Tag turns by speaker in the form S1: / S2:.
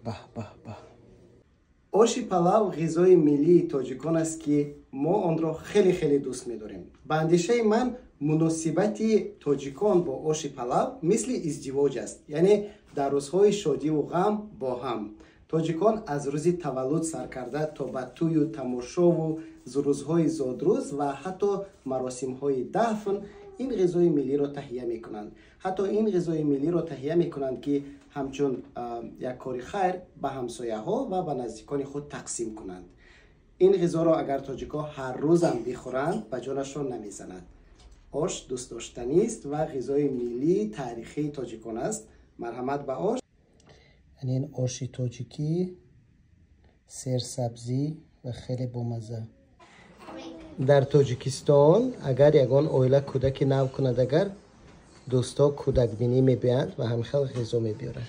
S1: به به به. آش پلاو غذای ملی تاجیکان است که ما آن را خیلی خیلی دوست می‌داریم. به اندیشه من مناسبت تاجیکان با آش پلاو مثل ازدواج است. یعنی در روزهای شادی و غم با هم. تاجیکان از روز تولد سر کرده تا به توی و تماشا و روزهای زادروز و حتی مراسم‌های دفن این غذای ملی را تهیه می‌کنند. حتی این غذای ملی را تهیه می‌کنند که همچون یک کاری خیر به همسایه‌ها و به نزدیکان خود تقسیم کنند. این غذا را اگر تاجیک‌ها هر روز هم بخورند به جانشان نمیزند. آش دوست داشتنی است و غذای ملی تاریخی تاجیکان است. مرحمت به آش. این آش تاجیکی سرسبزی و خیلی بامزه. در تاجیکستان اگر یگان اویله کودک نو کند اگر دوستا کودک بینی میبیند و همین خیلی غذا میبیاره.